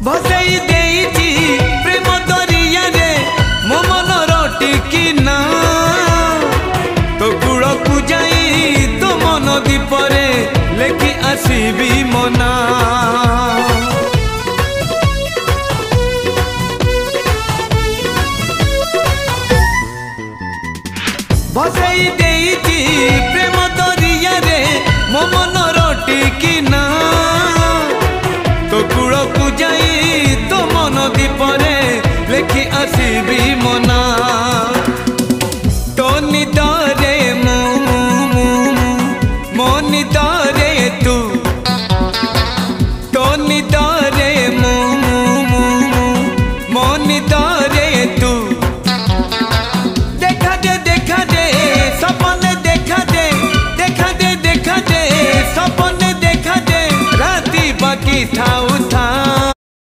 भसई देइची प्रेम दरिया रे मो मन टिकी ना तो कूल को जाई तो मन दीपरे लेखि आसीबी मना भसई देइची प्रेम दरिया रे मो मन टिकी